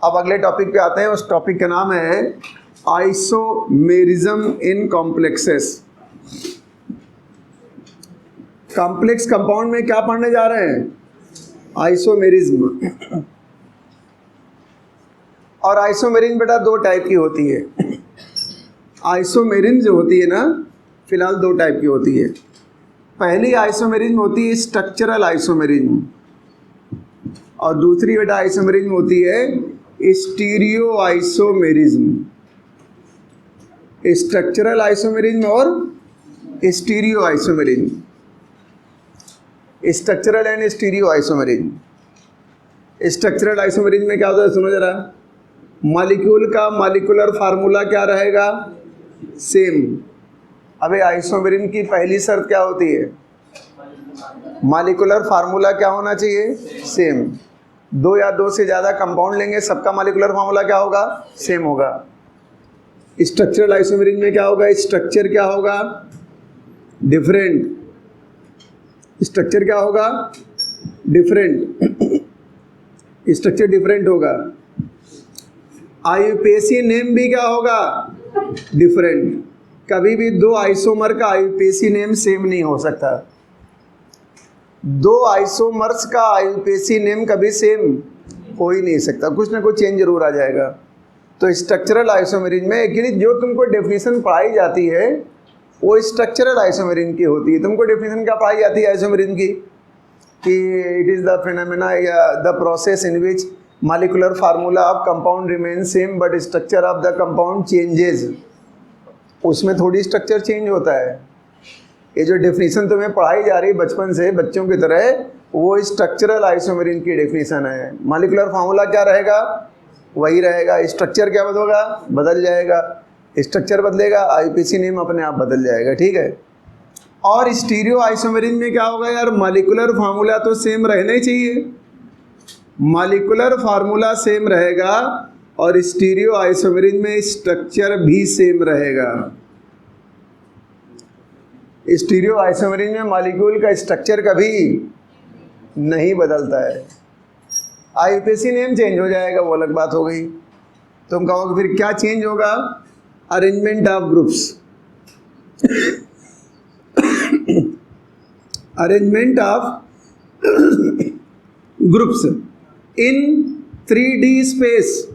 अब अगले टॉपिक पे आते हैं। उस टॉपिक का नाम है isomerism in complexes. Complex compound में क्या पढ़ने जा रहे हैं? आइसोमेरिज्म। और आइसोमेरिज्म बेटा दो टाइप की होती है। आइसोमेरिज्म जो होती है ना, फिलहाल दो टाइप की होती है। पहली आइसोमेरिज्म होती है स्ट्रक्चरल आइसोमेरिज्म, और दूसरी बेटा आइसोमेरिज्म होती है स्टीरियो आइसोमेरिज्म। स्ट्रक्चरल आइसोमेरिज्म और stereo isomerism. Structural and stereo isomerism. Structural isomerism में क्या होता है, सुनो जरा। मॉलिक्यूल का मॉलिक्यूलर फार्मूला क्या रहेगा? सेम। अबे आइसोमेरिज्म की पहली शर्त क्या होती है? मॉलिक्यूलर फार्मूला क्या होना चाहिए? सेम। दो या दो से ज़्यादा कंपाउंड लेंगे, सबका मॉलिक्यूलर फार्मूला क्या होगा? सेम होगा। स्ट्रक्चरल आइसोमेरिज्म में क्या होगा? स्ट्रक्चर क्या होगा? डिफरेंट। स्ट्रक्चर क्या होगा? डिफरेंट। स्ट्रक्चर डिफरेंट होगा। आईयूपीएसी नेम भी क्या होगा? डिफरेंट। कभी भी दो आइसोमर का आईयूपीएसी नेम सेम नहीं हो सकता। दो आइसोमर्स का आईयूपीएसी नेम कभी सेम हो ही नहीं सकता, कुछ ना कुछ चेंज जरूर आ जाएगा। तो स्ट्रक्चरल आइसोमेरिज्म में एक्चुअली जो तुमको डेफिनेशन पढ़ाई जाती है वो स्ट्रक्चरल आइसोमेरिज्म की होती है। तुमको डेफिनेशन क्या पढ़ाई जाती है आइसोमेरिज्म की? कि इट इज़ द फिनोमेना या the process in which molecular formula of compound remain same but structure of the compound changes. उसमें थोड़ी स्ट्रक्चर चेंज होता है। ये जो डेफिनेशन तुम्हें पढ़ाई जा रही है बचपन से बच्चों की तरह, वो स्ट्रक्चरल आइसोमेरिज्म की डेफिनेशन है। मॉलिक्यूलर फार्मूला क्या रहेगा? वही रहेगा। स्ट्रक्चर क्या बदलेगा? बदल जाएगा। स्ट्रक्चर बदलेगा, आईयूपीएसी नेम अपने आप बदल जाएगा। ठीक है। और स्टीरियो आइसोमेरिज्म में क्या होगा यार? मॉलिक्यूलर फार्मूला तो सेम रहना ही चाहिए। मॉलिक्यूलर फार्मूला सेम रहेगा और स्टीरियो आइसोमेरिज्म में स्ट्रक्चर भी सेम रहेगा। स्टीरियो आइसोमेरिज्म में मॉलिक्यूल का स्ट्रक्चर कभी नहीं बदलता है। आईयूपीएसी नेम चेंज हो जाएगा, वो अलग बात हो गई। तुम कहोगे फिर क्या चेंज होगा? Arrangement of groups. Arrangement of groups in 3D space.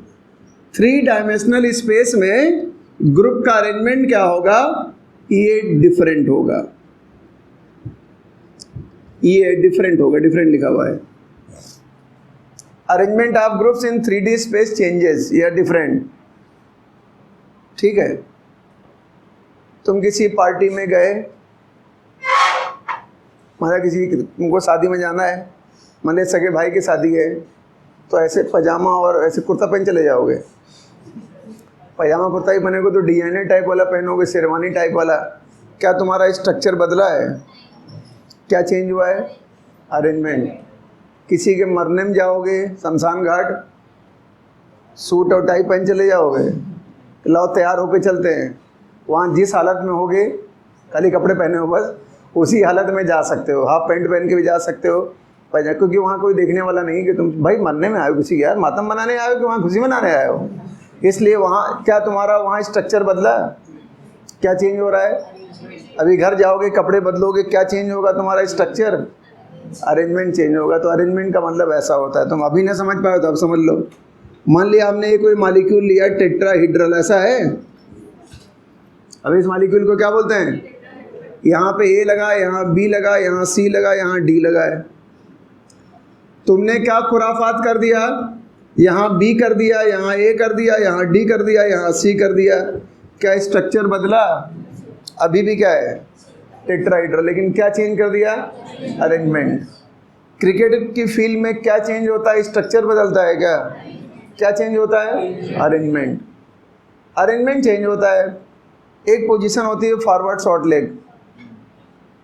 3 dimensional space में ग्रुप का अरेंजमेंट क्या होगा? ये डिफरेंट होगा। ये डिफरेंट होगा, डिफरेंट लिखा हुआ है। Arrangement of groups in 3D space changes, ये डिफरेंट। ठीक है। तुम किसी पार्टी में गए, मतलब किसी तुमको शादी में जाना है, मतलब सगे भाई की शादी है, तो ऐसे पजामा और ऐसे कुर्ता पहन चले जाओगे? पजामा कुर्ता ही पहनोगे तो डिजाइनर टाइप वाला पहनोगे, शेरवानी टाइप वाला। क्या तुम्हारा स्ट्रक्चर बदला है? क्या चेंज हुआ है? अरेंजमेंट। किसी के मरने में जाओगे शमशान घाट, सूट और टाई पहन चले जाओगे? लाओ तैयार होके चलते हैं। वहाँ जिस हालत में होगे, खाली कपड़े पहने हो बस, उसी हालत में जा सकते हो। हाफ पैंट पहन के भी जा सकते हो, क्योंकि वहाँ कोई देखने वाला नहीं कि तुम भाई मरने में आए हो किसी के, यार मातम मनाने आए हो कि वहाँ खुशी मनाने आए हो। इसलिए वहाँ क्या तुम्हारा वहाँ स्ट्रक्चर बदला? क्या चेंज हो रहा है? अभी घर जाओगे, कपड़े बदलोगे, क्या चेंज होगा तुम्हारा? स्ट्रक्चर, अरेंजमेंट चेंज होगा। तो अरेंजमेंट का मतलब ऐसा होता है। तुम अभी ना समझ पाए तो अब समझ लो। मान लिया हमने ये कोई मॉलिक्यूल लिया टेट्राहीड्रल, ऐसा है। अब इस मॉलिक्यूल को क्या बोलते हैं? यहाँ पे ए लगा, यहाँ बी लगा, यहाँ सी लगा, यहाँ डी लगा है। तुमने क्या खुराफात कर दिया? यहाँ बी कर दिया, यहाँ ए कर दिया, यहाँ डी कर दिया, यहाँ सी कर दिया। क्या स्ट्रक्चर बदला? अभी भी क्या है? टेट्राहीड्रल। लेकिन क्या चेंज कर दिया? अरेंजमेंट। क्रिकेट की फील्ड में क्या चेंज होता है? स्ट्रक्चर बदलता है क्या? क्या चेंज होता है? अरेंजमेंट। अरेंजमेंट चेंज होता है। एक पोजीशन होती है फॉरवर्ड शॉर्ट लेग,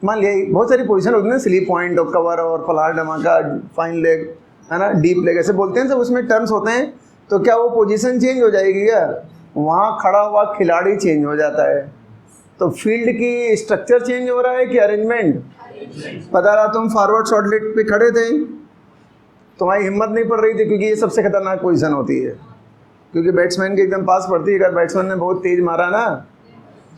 मान लिया बहुत सारी पोजीशन होती है ना, स्लीप पॉइंट और कवर और फलार धमाका, फाइन लेग, है ना, डीप लेग, ऐसे बोलते हैं सब, उसमें टर्म्स होते हैं। तो क्या वो पोजीशन चेंज हो जाएगी क्या? वहाँ खड़ा हुआ खिलाड़ी चेंज हो जाता है। तो फील्ड की स्ट्रक्चर चेंज हो रहा है कि अरेंजमेंट? पता रहा तुम फॉरवर्ड शॉर्ट लेग पे खड़े थे, तुम्हारी हिम्मत नहीं पड़ रही थी क्योंकि ये सबसे खतरनाक पोजीशन होती है। क्योंकि बैट्समैन के एकदम पास पड़ती है। अगर बैट्समैन ने बहुत तेज मारा ना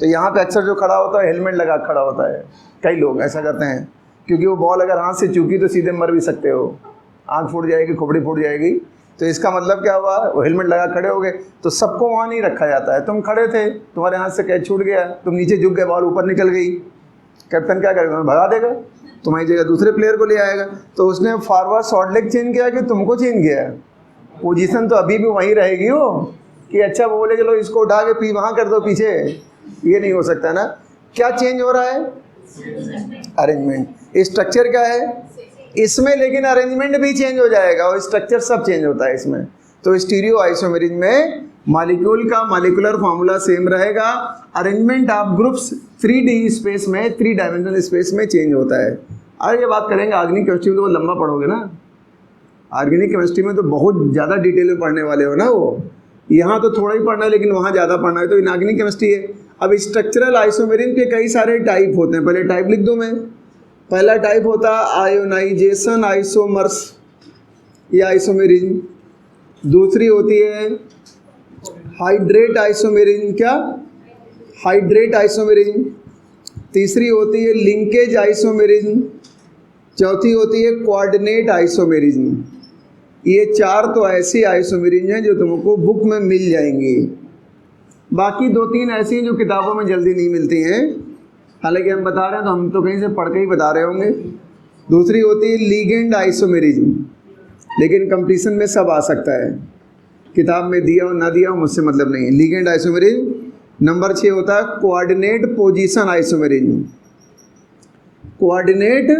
तो यहाँ पे अक्सर जो खड़ा होता है हेलमेट लगा खड़ा होता है। कई लोग ऐसा करते हैं, क्योंकि वो बॉल अगर हाथ से चूकी तो सीधे मर भी सकते हो, आँख फूट जाएगी, खोपड़ी फूट जाएगी। तो इसका मतलब क्या हुआ, वो हेलमेट लगा खड़े हो गए। तो सबको वहाँ नहीं रखा जाता है। तुम खड़े थे, तुम्हारे हाथ से कैच छूट गया, तुम नीचे झुक गए, बॉल ऊपर निकल गई, कैप्टन क्या करेगा, तुम्हें भगा देगा, तुम्हारी जगह दूसरे प्लेयर को ले आएगा। तो उसने फॉरवर्ड शॉर्ट लेग चेंज किया कि तुमको चेंज किया? पोजीशन तो अभी भी वहीं रहेगी हो कि अच्छा वो बोले चलो इसको उठा के वहाँ कर दो पीछे, ये नहीं हो सकता ना। क्या चेंज हो रहा है? अरेंजमेंट। स्ट्रक्चर क्या है इसमें, लेकिन अरेंजमेंट भी चेंज हो जाएगा और स्ट्रक्चर सब चेंज होता है इसमें। तो स्टीरियो आइसोमेरिज में मॉलिक्यूल का मॉलिक्यूलर फार्मूला सेम रहेगा, arrangement of groups 3D space में, 3 डायमेंशनल स्पेस में चेंज होता है। अरे ये बात करेंगे ऑर्गेनिक केमिस्ट्री में तो वो लंबा पढ़ोगे ना, ऑर्गेनिक केमिस्ट्री में तो बहुत ज़्यादा डिटेल में पढ़ने वाले हो ना वो। यहाँ तो थोड़ा ही पढ़ना है लेकिन वहाँ ज़्यादा पढ़ना है, तो इनऑर्गेनिक केमिस्ट्री है। अब स्ट्रक्चरल आइसोमेरिज के कई सारे टाइप होते हैं। पहले टाइप लिख दूँ मैं। पहला टाइप होता है आयोनाइजेशन आइसोमर्स या आइसोमेरिज। दूसरी होती है हाइड्रेट आइसोमेरिज। क्या? Hydrate isomerism. तीसरी होती है लिंकेज आइसोमेरिज। चौथी होती है कोऑर्डिनेट आइसोमेरिज। ये 4 तो ऐसी आइसोमेरिज हैं जो तुमको बुक में मिल जाएंगी। बाकी 2-3 ऐसी हैं जो किताबों में जल्दी नहीं मिलती हैं, हालांकि हम बता रहे हैं तो हम तो कहीं से पढ़ के ही बता रहे होंगे। दूसरी होती है लिगेंड आइसोमेरिज, लेकिन कंपटीशन में सब आ सकता है, किताब में दिया हो ना दिया हो मुझसे मतलब नहीं है। Ligand isomerism. नंबर 6 होता है coordinate position isomerism. Coordinate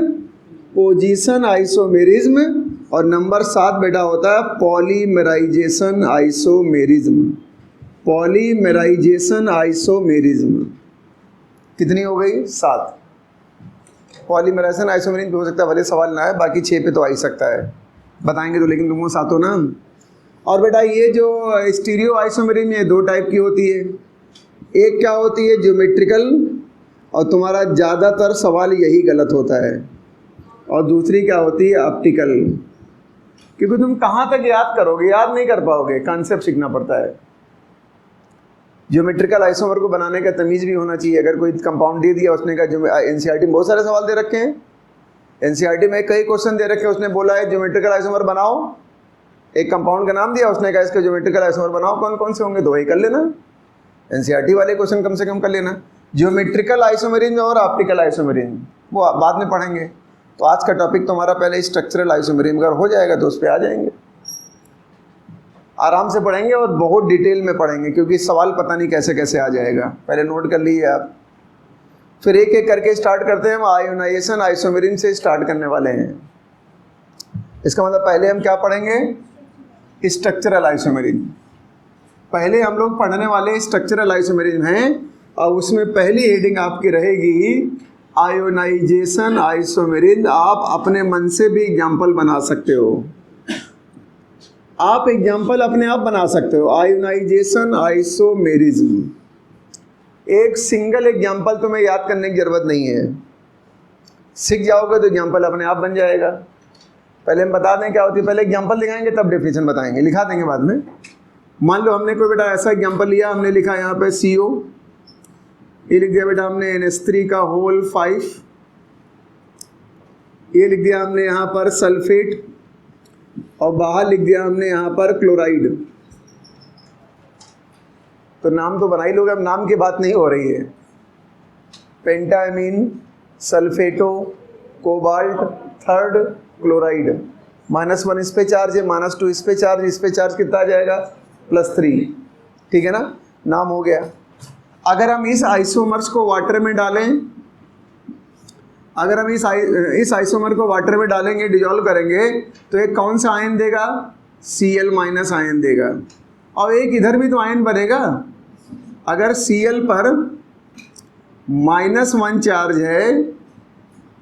position isomerism. और नंबर 7 बेटा होता है पॉलीमराइजेशन आइसोमेरिज्म। Polymerisation isomerism. कितनी हो गई? 7। पॉलीमराइजेशन आइसोमेरिज्म हो सकता है भले सवाल ना है, बाकी 6 पे तो आ ही सकता है, बताएंगे तो, लेकिन तुमको 7 हो ना। और बेटा ये जो स्टीरियो आइसोमेरिज्म ये 2 टाइप की होती है। एक क्या होती है ज्योमेट्रिकल, और तुम्हारा ज़्यादातर सवाल यही गलत होता है। और दूसरी क्या होती है ऑप्टिकल, क्योंकि तुम कहाँ तक याद करोगे, याद नहीं कर पाओगे, कॉन्सेप्ट सीखना पड़ता है। ज्योमेट्रिकल आइसोमर को बनाने का तमीज़ भी होना चाहिए। अगर कोई कंपाउंड दे दिया उसने कहा, एनसीईआरटी में बहुत सारे सवाल दे रखे हैं, एनसीईआरटी में कई क्वेश्चन दे रखे हैं, उसने बोला है ज्योमेट्रिकल आइसोमर बनाओ, एक कंपाउंड का नाम दिया, उसने कहा इसके ज्योमेट्रिकल आइसोमर बनाओ, कौन कौन से होंगे, 2 ही कर लेना। एनसीईआरटी वाले क्वेश्चन कम से कम कर लेना। ज्योमेट्रिकल आइसोमेरिज्म और ऑप्टिकल आइसोमेरिज्म वो बाद में पढ़ेंगे। तो आज का टॉपिक तुम्हारा पहले स्ट्रक्चरल आइसोमेरिज्म अगर हो जाएगा तो उस पर आ जाएंगे, आराम से पढ़ेंगे और बहुत डिटेल में पढ़ेंगे, क्योंकि सवाल पता नहीं कैसे कैसे आ जाएगा। पहले नोट कर लीजिए आप, फिर एक एक करके स्टार्ट करते हैं। हम आयोनाइजेशन आइसोमेरिज्म से स्टार्ट करने वाले हैं। इसका मतलब पहले हम क्या पढ़ेंगे? Structural isomerism. पहले हम लोग पढ़ने वाले स्ट्रक्चरल आइसोमेरिज्म हैं, और उसमें पहली हेडिंग आपकी रहेगी आयोनाइजेशन आइसोमेरिज्म। आप अपने मन से भी एग्जाम्पल बना सकते हो, आप एग्जाम्पल अपने आप बना सकते हो। आयोनाइजेशन आइसोमेरिज्म, एक सिंगल एग्जाम्पल तुम्हें याद करने की जरूरत नहीं है, सीख जाओगे तो एग्जाम्पल अपने आप बन जाएगा। पहले हम बता दें क्या होती है, पहले एग्जाम्पल दिखाएंगे तब डेफिनेशन बताएंगे, लिखा देंगे बाद में। मान लो हमने कोई बेटा ऐसा एग्जाम्पल लिया, हमने लिखा यहाँ पे CO, ये लिख दिया बेटा हमने NH3 का होल 5, ये लिख दिया हमने यहाँ पर सल्फेट, और बाहर लिख दिया हमने यहाँ पर क्लोराइड। तो नाम तो बना ही लोगे, अब नाम की बात नहीं हो रही है। पेंटामीन, सल्फेटो, कोबाल्ट, थर्ड क्लोराइड, -1 इस पे चार्ज है, -2 इस पे चार्ज कितना आ जाएगा? +3। ठीक है ना, नाम हो गया। अगर हम इस आइसोमर्स को वाटर में डालें, अगर हम इस आइसोमर को वाटर में डालेंगे, डिजॉल्व करेंगे, तो एक कौन सा आयन देगा? Cl- आयन देगा। और एक इधर भी तो आयन बनेगा। अगर Cl पर -1 चार्ज है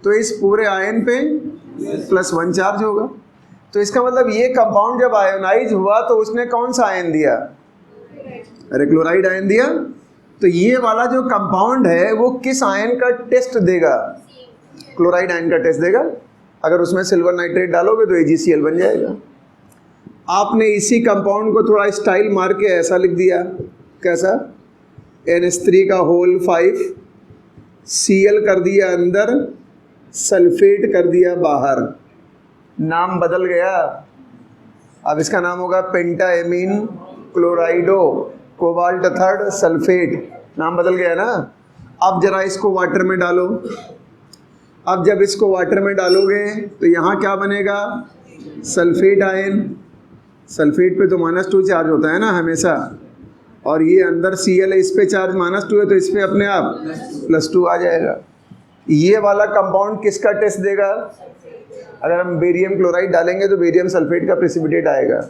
तो इस पूरे आयन पे +1 चार्ज होगा। तो इसका मतलब ये कंपाउंड जब आयोनाइज हुआ तो उसने कौन सा आयन दिया? अरे क्लोराइड आयन दिया। तो ये वाला जो कंपाउंड है वो किस आयन का टेस्ट देगा? क्लोराइड आयन का टेस्ट देगा। अगर उसमें सिल्वर नाइट्रेट डालोगे तो AgCl बन जाएगा। आपने इसी कंपाउंड को थोड़ा स्टाइल मार के ऐसा लिख दिया, कैसा, NH3 का होल 5 Cl कर दिया अंदर, सल्फेट कर दिया बाहर, नाम बदल गया। अब इसका नाम होगा पेंटाएमीन क्लोराइडो कोबाल्ट थर्ड सल्फेट, नाम बदल गया ना। अब जरा इसको वाटर में डालो। अब जब इसको वाटर में डालोगे तो यहाँ क्या बनेगा, सल्फेट आयन। सल्फेट पे तो -2 चार्ज होता है ना हमेशा, और ये अंदर Cl है, इस पे चार्ज -2 है, तो इस पे अपने आप +2 आ जाएगा। ये वाला कंपाउंड किसका टेस्ट देगा, अगर हम बेरियम क्लोराइड डालेंगे तो बेरियम सल्फेट का प्रेसिपिटेट आएगा।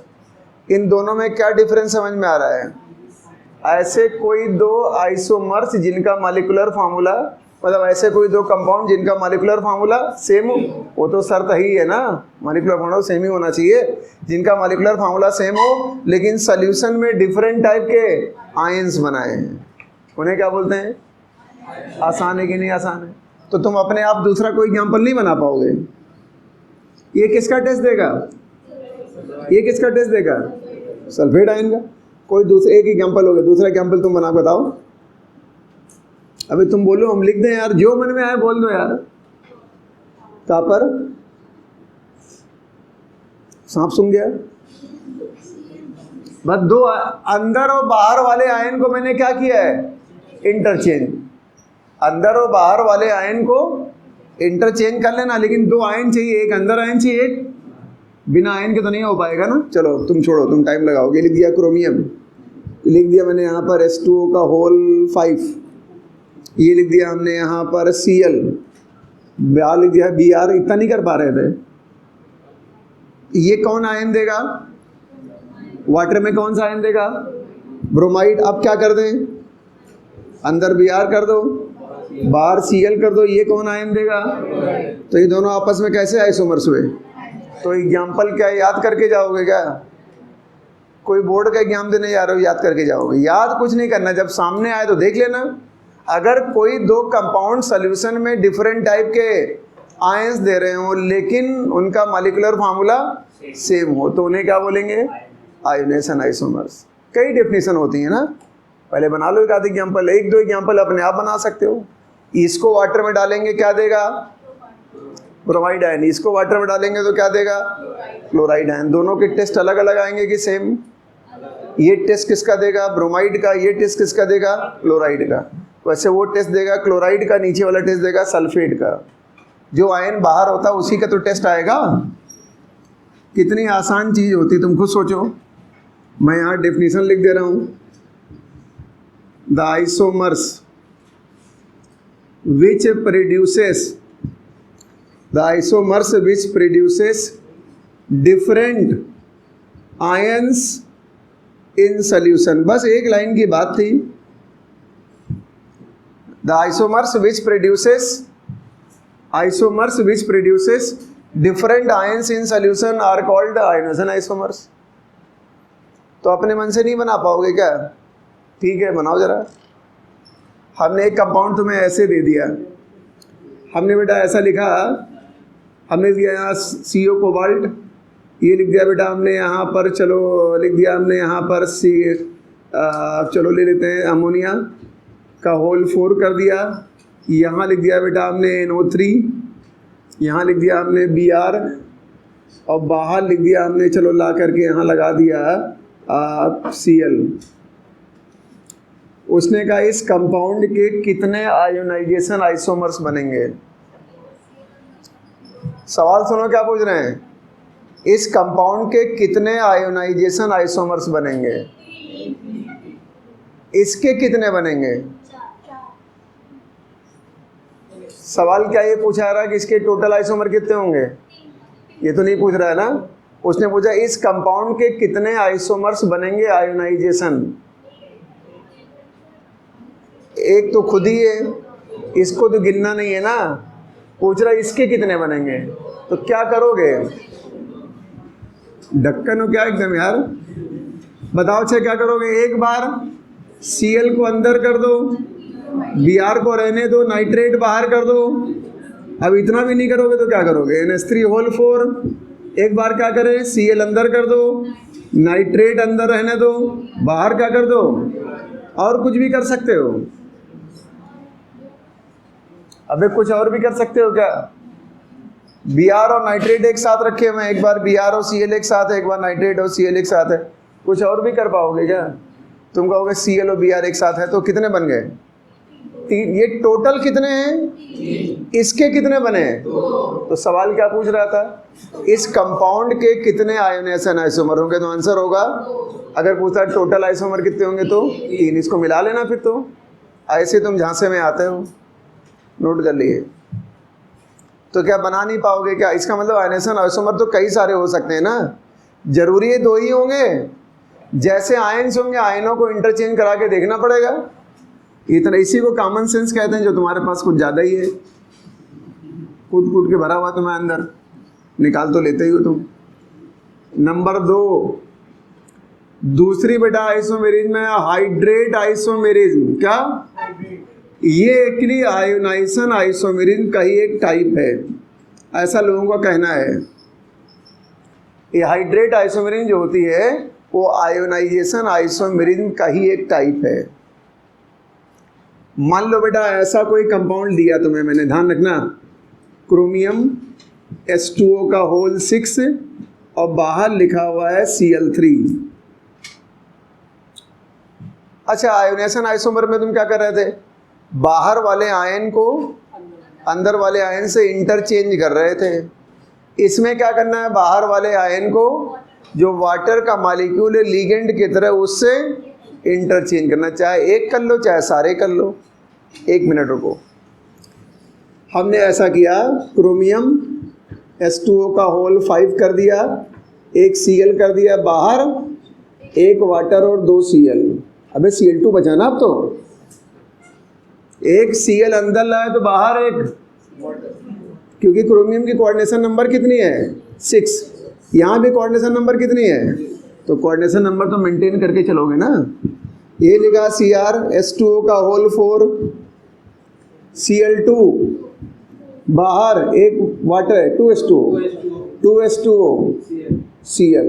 इन दोनों में क्या डिफरेंस समझ में आ रहा है, ऐसे कोई दो आइसोमर्स जिनका मॉलिक्यूलर फार्मूला, मतलब ऐसे कोई दो कंपाउंड जिनका मॉलिक्यूलर फार्मूला सेम हो, वो तो शर्त ही है ना, मॉलिक्यूलर फार्मूला सेम ही होना चाहिए, जिनका मॉलिक्यूलर फार्मूला सेम हो लेकिन सॉल्यूशन में डिफरेंट टाइप के आयंस बनाए हैं, उन्हें क्या बोलते हैं, आसान है कि नहीं आसान है। तो तुम अपने आप दूसरा कोई एग्जाम्पल नहीं बना पाओगे। ये किसका टेस्ट देगा, ये किसका टेस्ट देगा, सल्फेट आयन का। कोई दूसरा एक एग्जाम्पल हो गया, दूसरा एग्जाम्पल तुम बना बताओ। अभी तुम बोलो, हम लिख दें यार, जो मन में आए बोल दो यार। कहाँ पर सांप सूंघ गया, बस दो अंदर और बाहर वाले आयन को मैंने क्या किया है, इंटरचेंज। अंदर और बाहर वाले आयन को इंटरचेंज कर लेना, लेकिन दो आयन चाहिए, एक अंदर आयन चाहिए, एक बिना आयन के तो नहीं हो पाएगा ना। चलो तुम छोड़ो, तुम टाइम लगाओगे। लिख दिया क्रोमियम, लिख दिया मैंने यहाँ पर H2O का होल 5, ये लिख दिया हमने यहाँ पर Cl, Br लिख दिया Br, इतना नहीं कर पा रहे थे। ये कौन आयन देगा, वाटर में कौन सा आयन देगा, ब्रोमाइड। अब क्या कर दें, अंदर Br कर दो, बाहर Cl कर दो, ये कौन आयन देगा। तो ये दोनों आपस में कैसे आइसोमर्स हुए। तो एग्जाम्पल क्या याद करके जाओगे क्या, कोई बोर्ड का एग्जाम देने जा रहे हो याद करके जाओगे, याद कुछ नहीं करना, जब सामने आए तो देख लेना। अगर कोई दो कंपाउंड सॉल्यूशन में डिफरेंट टाइप के आयंस दे रहे हो लेकिन उनका मॉलिक्यूलर फार्मूला सेम हो तो उन्हें क्या बोलेंगे, आयोनेशन आइसोमर्स। कई डेफिनेशन होती है ना, पहले बना लो एक आध एग्जाम्पल, एक दो एग्जाम्पल अपने आप बना सकते हो। इसको वाटर में डालेंगे क्या देगा, ब्रोमाइड आयन, इसको वाटर में डालेंगे तो क्या देगा, क्लोराइड आयन। दोनों के टेस्ट अलग अलग आएंगे कि सेम। ये टेस्ट किसका देगा, ब्रोमाइड का, ये टेस्ट किसका देगा, क्लोराइड का। वैसे वो टेस्ट देगा क्लोराइड का, नीचे वाला टेस्ट देगा सल्फेट का। जो आयन बाहर होता है उसी का तो टेस्ट आएगा। कितनी आसान चीज होती, तुम खुद सोचो। मैं यहाँ डेफिनेशन लिख दे रहा हूँ, the isomers which produces, the isomers which produces different ions in solution। बस एक लाइन की बात थी। the isomers which produces different ions in solution are called ionization isomers। तो अपने मन से नहीं बना पाओगे क्या, ठीक है बनाओ जरा। हमने एक कंपाउंड तुम्हें ऐसे दे दिया, हमने बेटा ऐसा लिखा, हमने दिया यहाँ CO कोबाल्ट, ये लिख दिया बेटा हमने यहाँ पर, चलो लिख दिया हमने यहाँ पर चलो ले लेते हैं अमोनिया का होल 4 कर दिया। यहाँ लिख दिया बेटा हमने NO3, यहाँ लिख दिया हमने Br, और बाहर लिख दिया हमने, चलो ला करके यहाँ लगा दिया Cl। उसने कहा इस कंपाउंड के कितने आयोनाइजेशन आइसोमर्स बनेंगे। सवाल सुनो क्या पूछ रहे हैं, इस कंपाउंड के कितने आयोनाइजेशन आइसोमर्स बनेंगे, इसके कितने बनेंगे। सवाल क्या ये पूछा रहा है कि इसके टोटल आइसोमर कितने होंगे, ये तो नहीं पूछ रहा है ना। उसने पूछा इस कंपाउंड के कितने आइसोमर्स बनेंगे आयोनाइजेशन। एक तो खुद ही है, इसको तो गिनना नहीं है ना, पूछ रहा इसके कितने बनेंगे। तो क्या करोगे, ढक्कन हो क्या एकदम यार, बताओ अच्छा क्या करोगे। एक बार Cl को अंदर कर दो, Br को रहने दो, नाइट्रेट बाहर कर दो। अब इतना भी नहीं करोगे तो क्या करोगे, NH3 होल 4, एक बार क्या करें Cl अंदर कर दो, नाइट्रेट अंदर रहने दो, बाहर क्या कर दो, और कुछ भी कर सकते हो। अबे कुछ और भी कर सकते हो क्या? Br और नाइट्रेट एक साथ रखे हुए हैं, एक बार Br और Cl एक साथ है, एक बार नाइट्रेट और Cl एक साथ है, कुछ और भी कर पाओगे क्या? तुम कहोगे Cl और Br एक साथ है तो कितने बन गए? 3। ये टोटल कितने हैं? इसके कितने बने? तो सवाल क्या पूछ रहा था? इस कंपाउंड के कितने आयोनेशन आइसोमर होंगे? तो आंसर होगा, अगर पूछता टोटल आइसोमर कितने होंगे तो 3। इसको मिला लेना फिर। तो ऐसे तुम झांसे में आते हो, नोट कर लिए। तो क्या बना नहीं पाओगे क्या? इसका मतलब आयनेशन आइसोमर तो कई सारे हो सकते हैं ना, जरूरी है 2 ही होंगे? जैसे आयन्स होंगे, आयनों को इंटरचेंज करा के देखना पड़ेगा। इतना, इसी को कॉमन सेंस कहते हैं, जो तुम्हारे पास कुछ ज़्यादा ही है, कूट कूट के भरा हुआ तुम्हें अंदर, निकाल तो लेते ही हो तुम। नंबर 2, दूसरी बेटा आइसोमेरिज्म है हाइड्रेट आइसोमेरिज्म। क्या? ये एक्चुअली आयोनाइजेशन आइसोमेरिज्म का ही एक टाइप है, ऐसा लोगों का कहना है। ये हाइड्रेट आइसोमेरिज्म जो होती है वो आयोनाइजेशन आइसोमेरिज्म का ही एक टाइप है। मान लो बेटा ऐसा कोई कंपाउंड दिया तुम्हें मैंने, ध्यान रखना, क्रोमियम H2O का होल 6 और बाहर लिखा हुआ है Cl3। अच्छा, आयोनेशन आइसोमर में तुम क्या कर रहे थे? बाहर वाले आयन को अंदर वाले आयन से इंटरचेंज कर रहे थे। इसमें क्या करना है? बाहर वाले आयन को जो वाटर का मॉलिक्यूल है लिगेंड की तरह, उससे इंटरचेंज करना। चाहे एक कर लो चाहे सारे कर लो। 1 मिनट रुको। हमने ऐसा किया, क्रोमियम H2O का होल 5 कर दिया, एक Cl कर दिया बाहर, एक वाटर और 2 Cl। अबे Cl2 बचा ना अब तो। एक Cl अंदर लाए तो बाहर एक, क्योंकि क्रोमियम की कोऑर्डिनेशन नंबर कितनी है? 6। यहाँ भी कोऑर्डिनेशन नंबर कितनी है? तो कोऑर्डिनेशन नंबर तो मेंटेन करके चलोगे ना। ये लिखा Cr H2O का होल 4, Cl2 बाहर, एक वाटर है 2H2O Cl।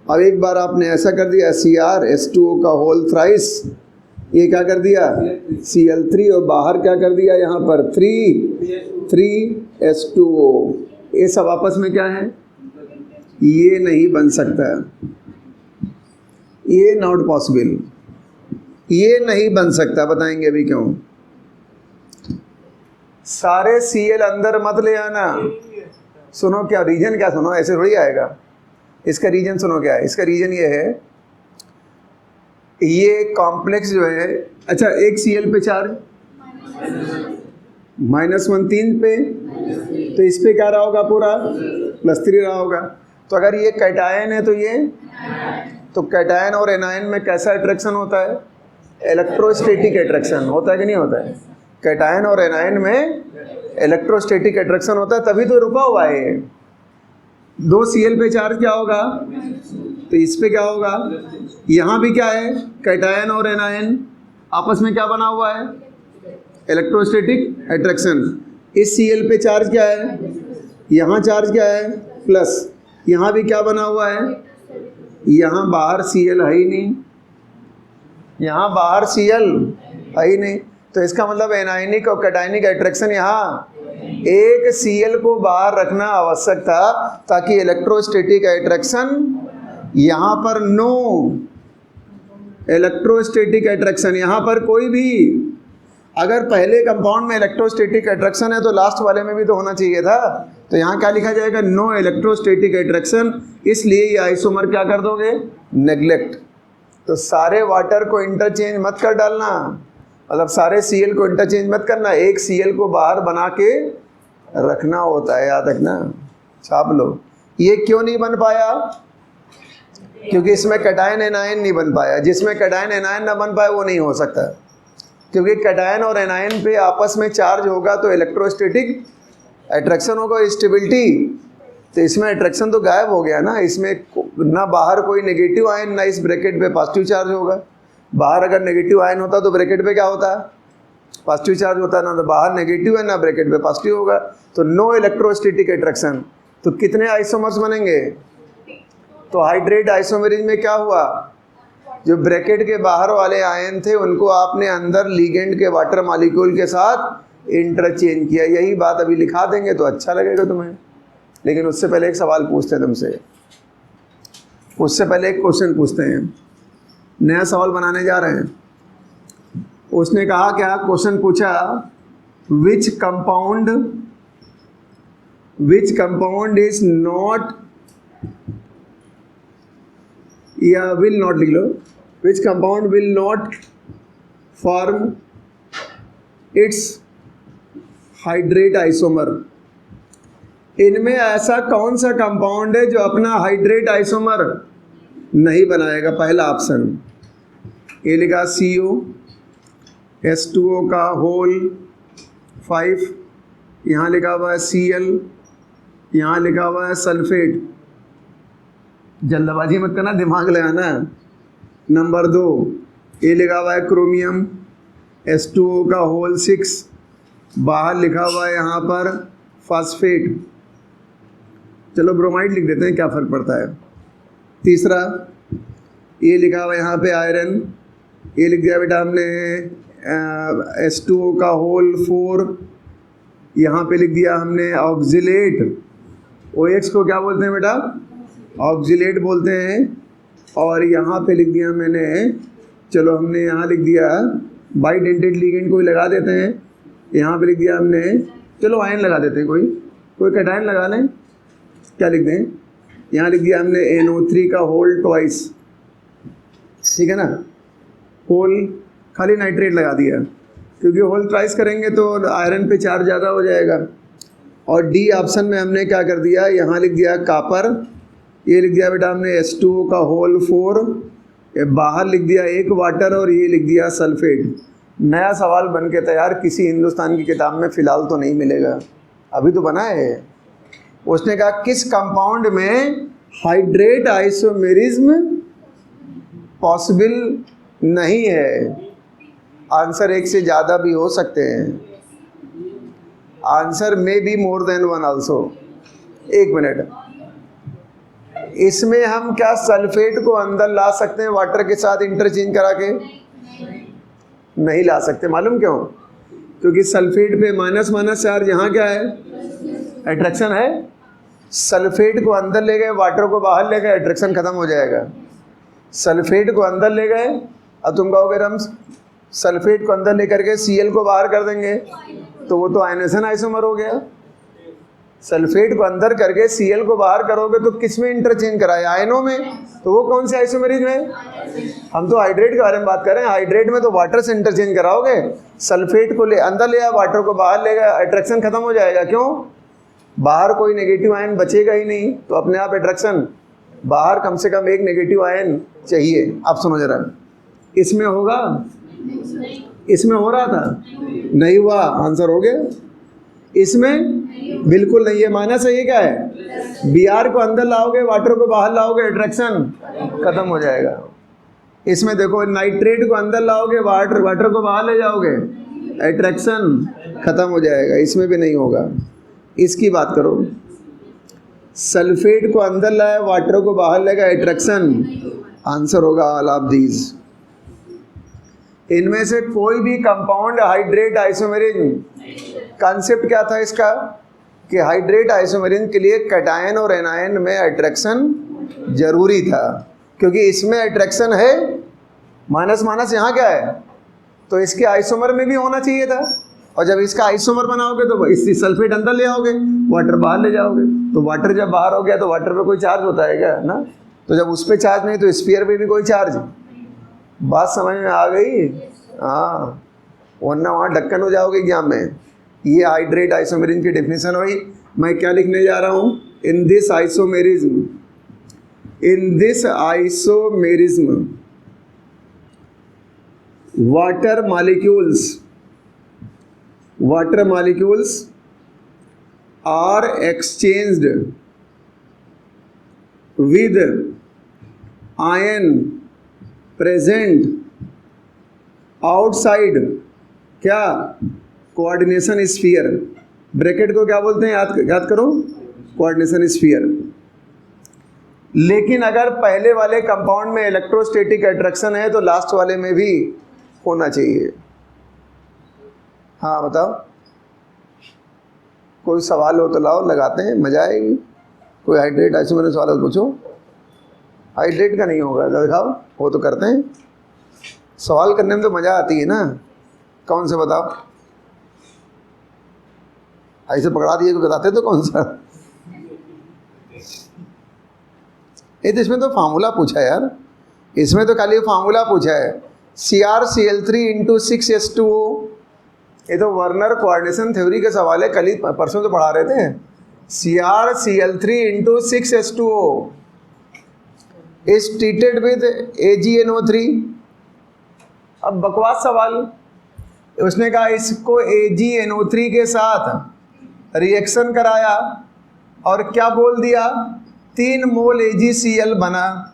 अब एक बार आपने ऐसा कर दिया, Cr H2O का होल थ्राइस, ये क्या कर दिया? Cl3, और बाहर क्या कर दिया? यहाँ पर 3H2O। ये सब आपस में क्या है? ये नहीं बन सकता, ये नॉट पॉसिबल, ये नहीं बन सकता। बताएंगे अभी क्यों। सारे Cl अंदर मत ले आना। सुनो क्या रीजन, क्या सुनो, ऐसे थोड़ी आएगा। इसका रीजन सुनो क्या है। इसका रीजन ये है, ये कॉम्प्लेक्स जो है, अच्छा एक Cl पे चार्ज -1 3 पे, तो इस पे क्या रहा होगा? पूरा +3 रहा होगा। तो अगर ये कैटायन है तो ये, तो कैटायन और एनायन में कैसा अट्रैक्शन होता है? इलेक्ट्रोस्टैटिक अट्रैक्शन होता है कि नहीं होता है? कैटायन और एनायन में इलेक्ट्रोस्टैटिक अट्रैक्शन होता है, तभी तो रुका हुआ है ये। 2 Cl पे चार्ज क्या होगा? तो इस पे क्या होगा? यहाँ भी क्या है? कैटायन और एनायन आपस में क्या बना हुआ है? Electrostatic attraction. इस Cl पे चार्ज क्या है? यहाँ चार्ज क्या है? प्लस। यहाँ भी क्या बना हुआ है? यहाँ बाहर Cl है ही नहीं, यहाँ बाहर Cl है ही नहीं। तो इसका मतलब एनायनिक और कैटायनिक अट्रैक्शन, यहाँ एक Cl को बाहर रखना आवश्यक था ताकि इलेक्ट्रोस्टैटिक अट्रैक्शन, यहाँ पर नो इलेक्ट्रोस्टैटिक अट्रैक्शन। यहाँ पर कोई भी, अगर पहले कंपाउंड में इलेक्ट्रोस्टैटिक अट्रैक्शन है तो लास्ट वाले में भी तो होना चाहिए था। तो यहाँ क्या लिखा जाएगा? No electrostatic attraction. इसलिए ये आइसोमर क्या कर दोगे? नेग्लेक्ट। तो सारे वाटर को इंटरचेंज मत कर डालना, मतलब सारे Cl को इंटरचेंज मत करना, एक Cl को बाहर बना के रखना होता है, याद रखना। छाप लो। ये क्यों नहीं बन पाया? क्योंकि इसमें कैटायन एनायन नहीं बन पाया। जिसमें कैटायन एनायन ना बन पाए वो नहीं हो सकता, क्योंकि कैटायन और एनायन पे आपस में चार्ज होगा तो इलेक्ट्रोस्टैटिक अट्रैक्शन होगा, स्टेबिलिटी। तो इसमें अट्रैक्शन तो गायब हो गया ना। इसमें ना बाहर कोई नेगेटिव आयन, ना इस ब्रैकेट पे पॉजिटिव चार्ज होगा। बाहर अगर नेगेटिव आयन होता तो ब्रैकेट पे क्या होता है? पॉजिटिव चार्ज होता है ना। तो बाहर नेगेटिव है ना ब्रैकेट पे पॉजिटिव होगा, तो नो इलेक्ट्रोस्टैटिक अट्रैक्शन। तो कितने आइसोमर्स बनेंगे? तो हाइड्रेट आइसोमेरिज्म में क्या हुआ, जो ब्रैकेट के बाहर वाले आयन थे उनको आपने अंदर लीगेंड के वाटर मॉलिक्यूल के साथ इंटरचेंज किया। यही बात अभी लिखा देंगे तो अच्छा लगेगा तुम्हें, लेकिन उससे पहले एक सवाल पूछते हैं तुमसे। उससे पहले एक क्वेश्चन पूछते हैं, नया सवाल बनाने जा रहे हैं। उसने कहा क्या, क्वेश्चन पूछा, विच कंपाउंड इज नॉट, या विल नॉट लिख लो, which compound will not form its hydrate isomer. इनमें ऐसा कौन सा कंपाउंड है जो अपना हाइड्रेट आइसोमर नहीं बनाएगा? पहला ऑप्शन, ये लिखा CO H2O का होल 5, यहाँ लिखा हुआ है Cl, यहाँ लिखा हुआ है सल्फेट। जल्दबाजी मत करना, दिमाग लगाना। नंबर 2, ये लिखा हुआ है क्रोमियम H2O का होल 6, बाहर लिखा हुआ है यहाँ पर फास्फेट। चलो ब्रोमाइड लिख देते हैं, क्या फ़र्क पड़ता है। तीसरा, ये लिखा हुआ है यहाँ पे आयरन, ये लिख दिया बेटा हमने H2O का होल 4, यहाँ पे लिख दिया हमने ऑक्जिलेट। OX को क्या बोलते हैं बेटा? ऑक्जिलेट बोलते हैं। और यहाँ पे लिख दिया मैंने, चलो हमने यहाँ लिख दिया बाइडेंटेड लिगेंड कोई लगा देते हैं, यहाँ पे लिख दिया हमने, चलो आयन लगा देते हैं, कोई कैटायन लगा लें, क्या लिख दें, यहाँ लिख दिया हमने NO3 का होल ट्वाइस, ठीक है ना, होल खाली नाइट्रेट लगा दिया, क्योंकि होल ट्वाइस करेंगे तो आयरन पे चार्ज ज़्यादा हो जाएगा। और डी ऑप्शन में हमने क्या कर दिया, यहाँ लिख दिया कापर, ये लिख दिया बेटा हमने H2O का होल 4, ये बाहर लिख दिया एक वाटर, और ये लिख दिया सल्फेट। नया सवाल बन के तैयार, किसी हिंदुस्तान की किताब में फ़िलहाल तो नहीं मिलेगा, अभी तो बना है। उसने कहा किस कंपाउंड में हाइड्रेट आइसोमेरिज्म पॉसिबल नहीं है। आंसर एक से ज़्यादा भी हो सकते हैं, आंसर में be more than one also. एक मिनट, इसमें हम क्या सल्फेट को अंदर ला सकते हैं वाटर के साथ इंटरचेंज करा के? नहीं ला सकते। मालूम क्यों? क्योंकि सल्फेट पे माइनस माइनस चार्ज, यहाँ क्या है, अट्रैक्शन है। सल्फेट को अंदर ले गए, वाटर को बाहर ले गए, अट्रैक्शन खत्म हो जाएगा। सल्फेट को अंदर ले गए, अब तुम कहोगे हम सल्फेट को अंदर लेकर के Cl को बाहर कर देंगे, तो वो तो आयनेशन आइसोमर हो गया। सल्फेट को अंदर करके Cl को बाहर करोगे तो किस में इंटरचेंज कराए? आयनों में। तो वो कौन से आइसोमेरिज्म है? हम तो हाइड्रेट के बारे में बात कर रहे हैं। हाइड्रेट में तो वाटर से इंटरचेंज कराओगे, सल्फेट को ले अंदर ले आया, वाटर को बाहर ले गया, अट्रैक्शन खत्म हो जाएगा। क्यों? बाहर कोई नेगेटिव आयन बचेगा ही नहीं, तो अपने आप अट्रैक्शन, बाहर कम से कम एक नेगेटिव आयन चाहिए। आप सुनो जरा, इसमें होगा, इसमें हो रहा था, नहीं हुआ, आंसर हो गया। इसमें बिल्कुल नहीं है, माइनस है। ये क्या है? Br को अंदर लाओगे, वाटर को बाहर लाओगे, अट्रैक्शन खत्म हो जाएगा। इसमें देखो, नाइट्रेट को अंदर लाओगे, वाटर को बाहर ले जाओगे, अट्रैक्शन खत्म हो जाएगा। इसमें भी नहीं होगा। इसकी बात करो, सल्फेट को अंदर लाया, वाटर को बाहर ले गया, अट्रैक्शन, आंसर होगा ऑल ऑफ दीज। इनमें से कोई भी कंपाउंड हाइड्रेट आइसोमेरिज्म, कॉन्सेप्ट क्या था इसका कि हाइड्रेट आइसोमेरिज्म के लिए कैटायन और एनायन में अट्रैक्शन जरूरी था, क्योंकि इसमें अट्रैक्शन है, माइनस माइनस यहाँ क्या है, तो इसके आइसोमर में भी होना चाहिए था। और जब इसका आइसोमर बनाओगे तो इससे सल्फेट अंदर ले आओगे, वाटर बाहर ले जाओगे, तो वाटर जब बाहर हो गया तो वाटर पे कोई चार्ज होता है क्या? ना। तो जब उस पर चार्ज नहीं तो स्फीयर पे भी कोई चार्ज। बात समझ में आ गई? हाँ, वरना वहाँ ढक्कन हो जाओगे एग्जाम में। ये हाइड्रेट आइसोमेरिज्म की डेफिनेशन हुई। मैं क्या लिखने जा रहा हूँ? In this isomerism, in this isomerism water molecules are exchanged with ion present outside क्या? Coordination sphere. ब्रैकेट को क्या बोलते हैं? याद करो, कोऑर्डिनेशन स्फीयर। लेकिन अगर पहले वाले कंपाउंड में इलेक्ट्रोस्टैटिक अट्रैक्शन है तो लास्ट वाले में भी होना चाहिए। हाँ बताओ, कोई सवाल हो तो लाओ, लगाते हैं, मजा आएगी। कोई हाइड्रेट आइसोमर सवाल हो तो पूछो। हाइड्रेट का नहीं होगा तो दिखाओ, वो तो करते हैं। सवाल करने में तो मज़ा आती है ना। कौन से बताओ, ऐसे पकड़ा दिए तो बताते तो कौन सा। ये तो इसमें तो फार्मूला पूछा है यार, इसमें तो खाली फार्मूला पूछा है, CrCl3 इंटू 6H2O। ये तो वर्नर कोऑर्डिनेशन थ्योरी के सवाल है, कल ही परसों तो पढ़ा रहे थे। CrCl3 into 6H2O is treated with AgNO3। अब बकवास सवाल, उसने कहा इसको AgNO3 के साथ रिएक्शन कराया और क्या बोल दिया, 3 मोल AgCl बना।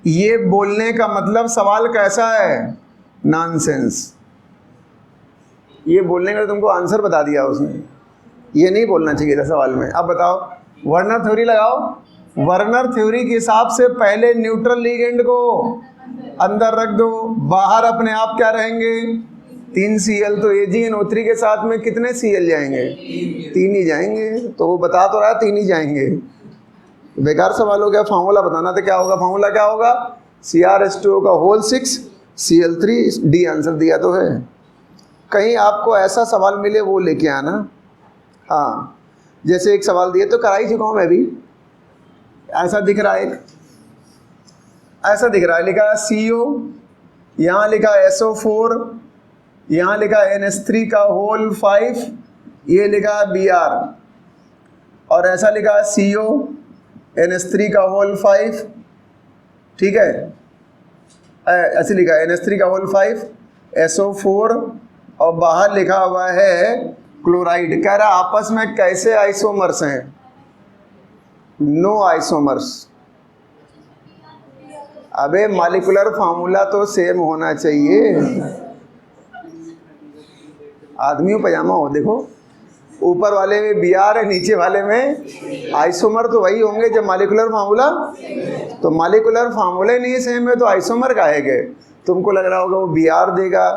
ये बोलने का मतलब सवाल कैसा है, नॉनसेंस। ये बोलने का तुमको आंसर बता दिया उसने, ये नहीं बोलना चाहिए था सवाल में। अब बताओ, वर्नर थ्योरी लगाओ। वर्नर थ्योरी के हिसाब से पहले न्यूट्रल लिगेंड को अंदर रख दो, बाहर अपने आप क्या रहेंगे, 3 Cl। तो AgNO3 के साथ में कितने Cl जाएंगे, 3 ही जाएंगे। तो वो बता तो रहा है 3 ही जाएंगे। बेकार सवाल हो गया, फार्मूला बताना तो क्या होगा, फार्मूला क्या होगा, CrH2O का होल 6 Cl3। डी आंसर दिया तो है। कहीं आपको ऐसा सवाल मिले वो लेके आना। हाँ, जैसे एक सवाल दिए तो करा ही चुका हूँ मैं भी। ऐसा दिख रहा है, एक ऐसा दिख रहा है, लिखा है CO, यहाँ लिखा SO4, यहाँ लिखा NH3 का होल 5, ये लिखा है Br, और ऐसा लिखा है CO NH3 का होल 5, ठीक है, ऐसे लिखा है NH3 का होल 5 SO4, और बाहर लिखा हुआ है क्लोराइड। कह रहा आपस में कैसे आइसोमर्स हैं, नो आइसोमर्स। अबे मॉलिक्यूलर फार्मूला तो सेम होना चाहिए। आदमियों पजामा हो, देखो ऊपर वाले में Br है, नीचे वाले में आइसोमर तो वही होंगे जब मॉलिक्यूलर फार्मूला। तो मॉलिक्यूलर फार्मूले नहीं सेम है तो आइसोमर काहे गए। तुमको लग रहा होगा वो Br देगा,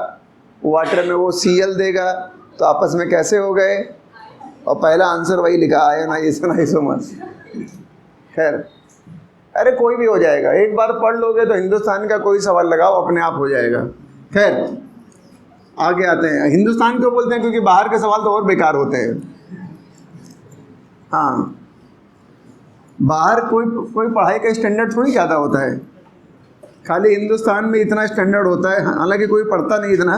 वाटर में वो Cl देगा, तो आपस में कैसे हो गए। और पहला आंसर वही लिखा, आयनाइजेशन आइसोमर्स। खैर, अरे कोई भी हो जाएगा, एक बार पढ़ लोगे तो हिंदुस्तान का कोई सवाल लगाओ अपने आप हो जाएगा। खैर आगे आते हैं। हिंदुस्तान क्यों बोलते हैं, क्योंकि बाहर के सवाल तो और बेकार होते हैं। हाँ, बाहर कोई पढ़ाई का स्टैंडर्ड थोड़ी ज़्यादा होता है, खाली हिंदुस्तान में इतना स्टैंडर्ड होता है। हालांकि कोई पढ़ता नहीं इतना।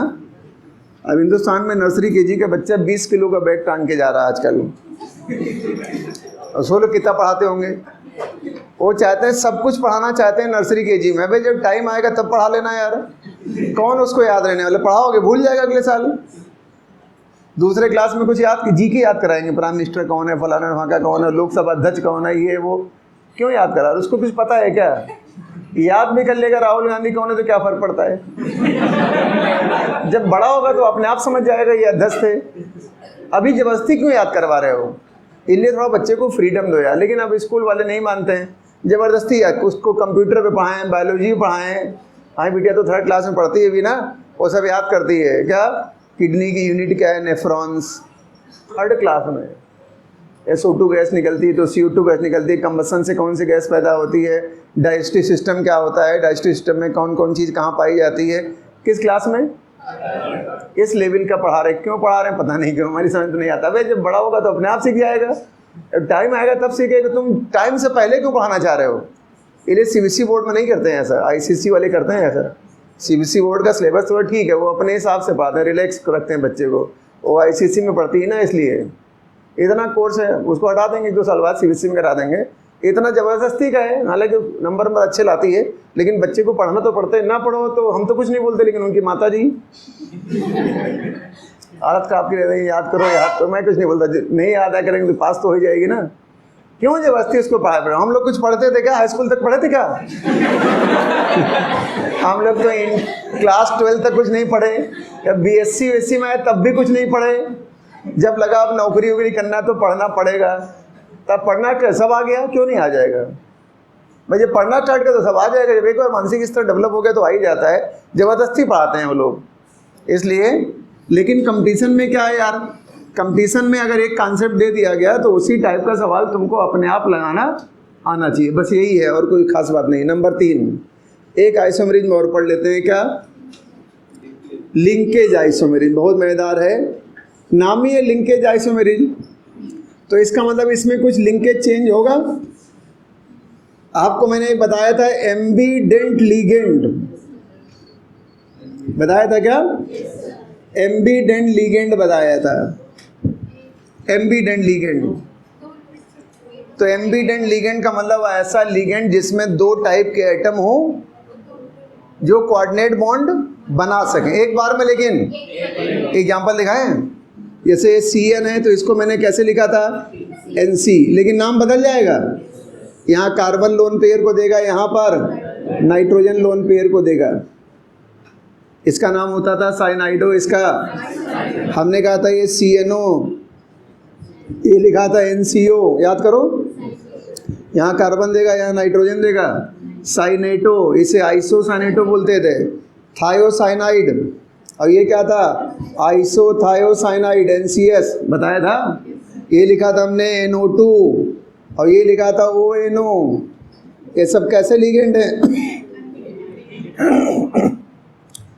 अब हिंदुस्तान में नर्सरी KG का बच्चा 20 किलो का बैग टांग के जा रहा है आजकल, और 16 कितना पढ़ाते होंगे। वो चाहते हैं सब कुछ पढ़ाना चाहते हैं नर्सरी KG में। भाई जब टाइम आएगा तब पढ़ा लेना यार, कौन उसको याद रहने वाले, पढ़ाओगे भूल जाएगा अगले साल। दूसरे क्लास में कुछ याद, जी के याद कराएंगे, प्राइम मिनिस्टर कौन है, फलाना वहाँ का कौन है, लोकसभा अध्यक्ष कौन है, ये वो। क्यों याद करा, उसको कुछ पता है क्या। याद भी कर लेगा राहुल गांधी कौन है तो क्या फ़र्क पड़ता है। जब बड़ा होगा तो अपने आप समझ जाएगा ये अध्यक्ष थे। अभी ज़बरदस्ती क्यों याद करवा रहे हो, इसलिए थोड़ा बच्चे को फ्रीडम दो यार। लेकिन अब स्कूल वाले नहीं मानते हैं, ज़बरदस्ती यार उसको कंप्यूटर पे पढ़ाएं, बायोलॉजी पढ़ाएं। हाँ बिटिया तो 3rd क्लास में पढ़ती है भी ना, वो सब याद करती है। क्या किडनी की यूनिट क्या है, नेफ्रॉन्स, 3rd क्लास में। SO2 गैस निकलती है तो CO2 गैस निकलती है, कंबसन से कौन सी गैस पैदा होती है, डाइजेस्टिव सिस्टम क्या होता है, डाइजेस्टिव सिस्टम में कौन कौन चीज़ कहाँ पाई जाती है। किस क्लास में, इस लेवल का पढ़ा रहे। क्यों पढ़ा रहे हैं पता नहीं क्यों, हमारी समझ तो नहीं आता। भाई जब बड़ा होगा तो अपने आप सीख जाएगा, टाइम आएगा तब सीखेगा। तुम टाइम से पहले क्यों पढ़ाना चाह रहे हो। इसलिए CBSE बोर्ड में नहीं करते हैं ऐसा, ICC वाले करते हैं ऐसा। CBSE बोर्ड का सिलेबस थोड़ा ठीक है, वो अपने हिसाब से पढ़ाते हैं, रिलैक्स रखते हैं बच्चे को। वो ICC में पढ़ती है ना, इसलिए इतना कोर्स है, उसको हटा देंगे 2 साल बाद, CBSE में करा देंगे। इतना ज़बरदस्ती का है, हालांकि नंबर अच्छे लाती है, लेकिन बच्चे को पढ़ना तो पढ़ते हैं। ना पढ़ो तो हम तो कुछ नहीं बोलते, लेकिन उनकी माता जी हालत खराब की रहती है, याद करो याद। तो मैं कुछ नहीं बोलता, नहीं याद आया करेंगे तो पास तो हो ही जाएगी ना। क्यों ज़बरदस्ती उसको पढ़ा पड़े। हम लोग कुछ पढ़ते थे क्या, हाई स्कूल तक पढ़े थे क्या। हम लोग तो क्लास 12 तक कुछ नहीं पढ़े, जब BSc में आए तब भी कुछ नहीं पढ़े। जब लगा अब नौकरी वोकरी करना तो पढ़ना पड़ेगा, तब पढ़ना क्या सब आ गया, क्यों नहीं आ जाएगा। भाई जब पढ़ना स्टार्ट कर तो सब आ जाएगा, जब एक बार मानसिक स्तर डेवलप हो गया तो आ ही जाता है, ज़बरदस्ती पढ़ाते हैं वो लोग इसलिए। लेकिन कंपटीशन में क्या है यार, कंपटीशन में अगर एक कॉन्सेप्ट दे दिया गया तो उसी टाइप का सवाल तुमको अपने आप लगाना आना चाहिए, बस यही है और कोई खास बात नहीं। नंबर 3, एक आइसोमेरिज्म और पढ़ लेते हैं, क्या? लिंकेज आइसोमेरिज्म, बहुत मजेदार है, नाम ही है लिंकेज आइसोमेरिज्म। तो इसका मतलब इसमें कुछ लिंकेज चेंज होगा। आपको मैंने बताया था एम्बीडेंट लिगेंड, बताया था क्या? एम्बीडेंट लिगेंड बताया था, एम्बीडेंट लिगेंड। तो एम्बीडेंट लिगेंड का मतलब ऐसा लिगेंड जिसमें 2 टाइप के एटम हो जो कोऑर्डिनेट बॉन्ड बना सकें एक बार में। लेकिन एग्जांपल दिखाएं, जैसे CN है तो इसको मैंने कैसे लिखा था? NC, लेकिन नाम बदल जाएगा। यहाँ कार्बन लोन पेयर को देगा, यहाँ पर नाइट्रोजन लोन पेयर को देगा। इसका नाम होता था साइनाइडो, इसका हमने कहा था ये CNO, ये लिखा था NCO, याद करो। यहाँ कार्बन देगा, यहाँ नाइट्रोजन देगा, साइनेटो, इसे आइसोसाइनेटो बोलते थे, थायोसाइनाइड, और ये क्या था? आइसोथायोसाइनाइड, NCS बताया था। ये लिखा था हमने NO2 और ये लिखा था ONO। ये सब कैसे लिगेंड है?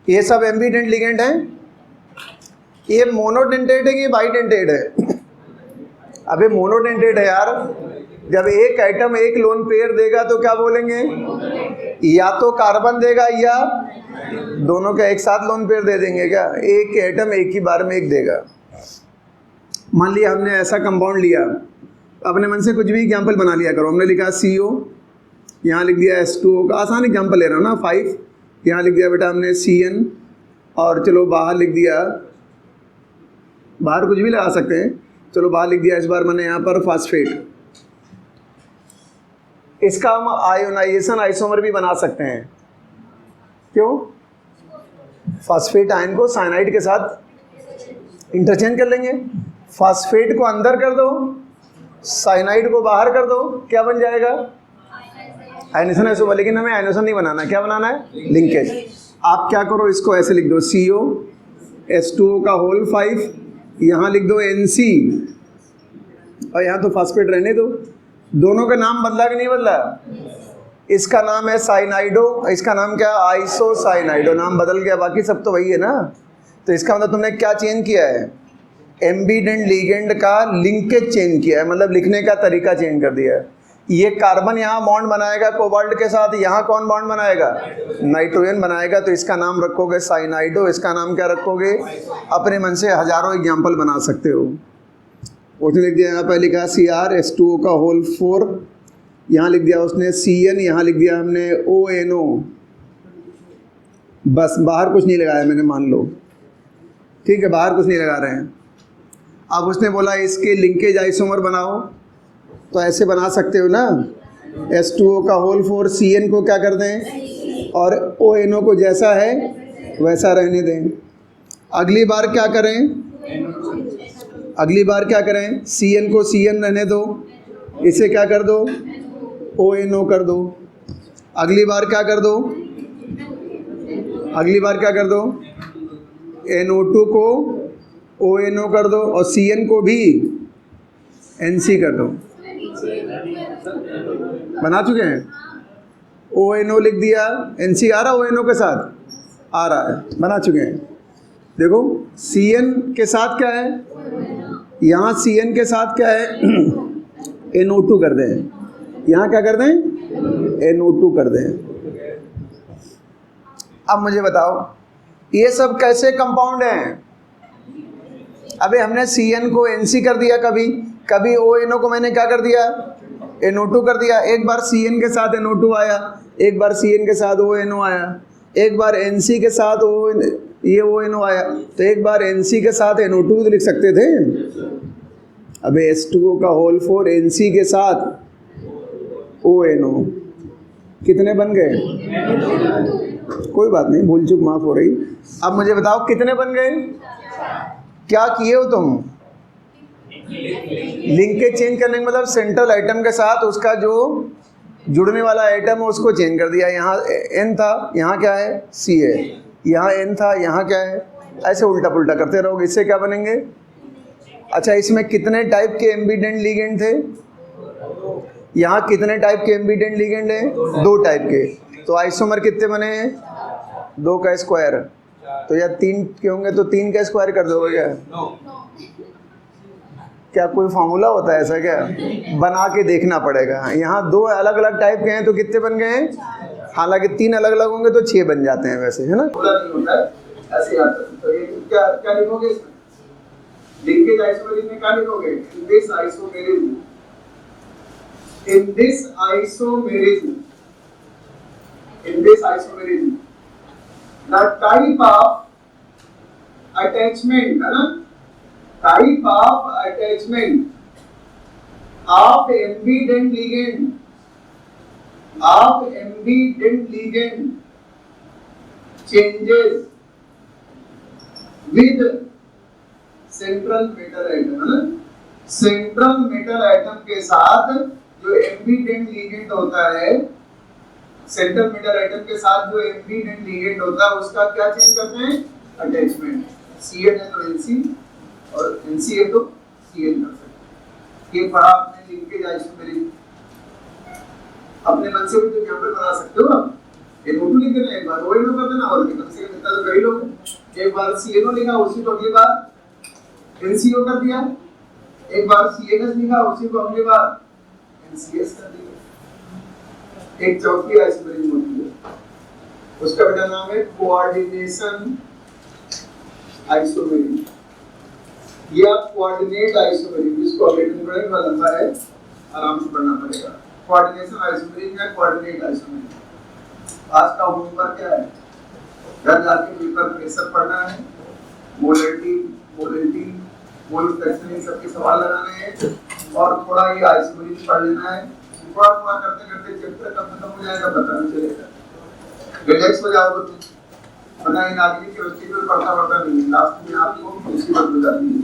ये सब एम्बीडेंट लिगेंड हैं। ये मोनोडेंटेट है कि बाइडेंटेट है? अबे मोनोडेंटेट है यार। जब एक एटम एक लोन पेयर देगा तो क्या बोलेंगे? या तो कार्बन देगा या दोनों का एक साथ लोन पेयर दे देंगे क्या? एक एटम एक ही बार में एक देगा। मान लिया हमने ऐसा कंपाउंड लिया, अपने मन से कुछ भी एग्जाम्पल बना लिया करो। हमने लिखा CO, यहाँ लिख दिया H2O का, आसान एग्जाम्पल ले रहा हूँ ना, 5, यहाँ लिख दिया बेटा हमने CN, और चलो बाहर लिख दिया, बाहर कुछ भी लगा सकते हैं, चलो बाहर लिख दिया इस बार मैंने यहाँ पर फास्फेट। इसका हम आयोनाइजेशन आइसोमर भी बना सकते हैं। क्यों? फास्फेट आयन को साइनाइड के साथ इंटरचेंज कर लेंगे, फास्फेट को अंदर कर दो, साइनाइड को बाहर कर दो, क्या बन जाएगा? Ionisation isomer. लेकिन हमें आयनेशन नहीं बनाना, क्या बनाना है? लिंकेज। आप क्या करो, इसको ऐसे लिख दो, CO H2O का होल 5, यहाँ लिख दो NC, और यहाँ तो फास्फेट रहने दो। दोनों का नाम बदला कि नहीं बदला? इसका नाम है साइनाइडो, इसका नाम क्या? आइसोसाइनाइडो। नाम बदल गया, बाकी सब तो वही है ना। तो इसका मतलब तुमने क्या चेंज किया है? एम्बीडेंट लिगेंड का लिंकेज चेंज किया है, मतलब लिखने का तरीका चेंज कर दिया है। ये कार्बन यहाँ बॉन्ड बनाएगा कोबाल्ट के साथ, यहाँ कौन बॉन्ड बनाएगा? नाइट्रोजन बनाएगा, तो इसका नाम रखोगे साइनाइडो। इसका नाम क्या रखोगे? अपने मन से हजारों एग्जाम्पल बना सकते हो। उसने लिख दिया, यहाँ पर लिखा CR H2O का होल 4, यहाँ लिख दिया उसने CN, यहाँ लिख दिया हमने ONO, बस बाहर कुछ नहीं लगाया मैंने, मान लो ठीक है, बाहर कुछ नहीं लगा रहे हैं। अब उसने बोला इसके लिंकेज आइसोमर बनाओ, तो ऐसे बना सकते हो ना, H2O का होल 4, CN को क्या कर दें और ONO को जैसा है वैसा रहने दें। अगली बार क्या करें? अगली बार क्या करें? CN को CN रहने दो, इसे क्या कर दो? ONO कर दो। अगली बार क्या कर दो? अगली बार क्या कर दो? NO2 को ONO कर दो और CN को भी NC कर दो। बना चुके हैं? ONO लिख दिया, NC आ रहा ONO के साथ? आ रहा है, बना चुके हैं। देखो CN के साथ क्या है, यहाँ CN के साथ क्या है? NO2 कर दें, यहाँ क्या कर दें? NO2 कर दें। अब मुझे बताओ ये सब कैसे कंपाउंड हैं? अबे हमने CN को NC कर दिया, कभी कभी ONO को मैंने क्या कर दिया? NO2 कर दिया। एक बार CN के साथ NO2 आया, एक बार CN के साथ ONO आया, एक बार NC के साथ ये ONO आया, तो एक बार NC के साथ NO2 तो लिख सकते थे। अबे H2O का होल 4 NC के साथ ONO, कितने बन गए? कोई बात नहीं, भूल चूक माफ हो रही। अब मुझे बताओ कितने बन गए? क्या किए हो तुम? लिंकेज चेंज करने का मतलब सेंट्रल आइटम के साथ उसका जो जुड़ने वाला एटम है उसको चेंज कर दिया, यहाँ N था, यहाँ क्या है C है, यहाँ N था, यहाँ क्या है, ऐसे उल्टा पुल्टा करते रहोगे, इससे क्या बनेंगे। अच्छा, इसमें कितने टाइप के एम्बिडेंट लिगेंड थे, यहाँ कितने टाइप के एम्बिडेंट लिगेंड हैं, 2 टाइप के, तो आइसोमर कितने बने हैं, 2 का स्क्वायर, तो या 3 के होंगे तो 3 का स्क्वायर कर दोगे क्या, क्या कोई फॉर्मूला होता है ऐसा क्या, बना के देखना पड़ेगा। यहाँ 2 अलग अलग टाइप के हैं तो कितने बन गए हैं, हालांकि 3 अलग अलग होंगे तो 6 बन जाते हैं वैसे, है ना। ऐसे आता है तो ये क्या क्या लिखोगे इसमें, लिंकेज आइसोमेरिज्म में क्या लिखोगे, in this isomerism, in this isomerism, in this isomerism the type of attachment, है ना, type of attachment of ambient ligand, of ambient ligand changes with central metal atom, है ना, सेंट्रल मेटल एटम के साथ जो एम्बिडेंट लिगेंड होता है, central metal atom के साथ जो एम्बिडेंट लिगेंड होता है उसका क्या चेंज करते हैं, अटैचमेंट। Cn है तो Nc और Nc है तो Cn कर सकते हैं। ये पढ़ा आपने लिंकेज आइसोमेरिज्म, अपने मन से भी तो यहाँ पर बना सकते हो आप, ये नोट लिख देना, एक बार ONO कर देना, और कम से कम इतना तो कर ही लोगे। एक बार CNO लिखा उसी को अगली बार NCO कर दिया, एक बार CNS लिखा उसी को अगली बार NCS कर दिया। एक चौथी आइसोमेरिज्म होती है, उसका बेटा नाम है कोऑर्डिनेशन आइसोमेरिज्म या कोऑर्डिनेट आइसोमेरिज्म, इसको अभी पढ़ेंगे, थोड़ा लंबा है, आराम से पढ़ना पड़ेगा। कोऑर्डिनेशन आइसोमेरिज्म या कोऑर्डिनेट आइसोमेरिज्म। आज का होमवर्क क्या है, घर जाके पेपर प्रेशर पढ़ना है, मोलरिटी, मोलिटी, मोल फ्रैक्शन, इन सब के सवाल लगाने हैं और थोड़ा ये आइसोमेरिज्म पढ़ लेना है। थोड़ा थोड़ा करते करते चैप्टर कब खत्म हो जाएगा पता नहीं चलेगा, रिलैक्स हो जाओगे तुम, वरना इन आदमी के बच्चे को पढ़ता नहीं है, लास्ट में आपको मुसीबत हो जाती है।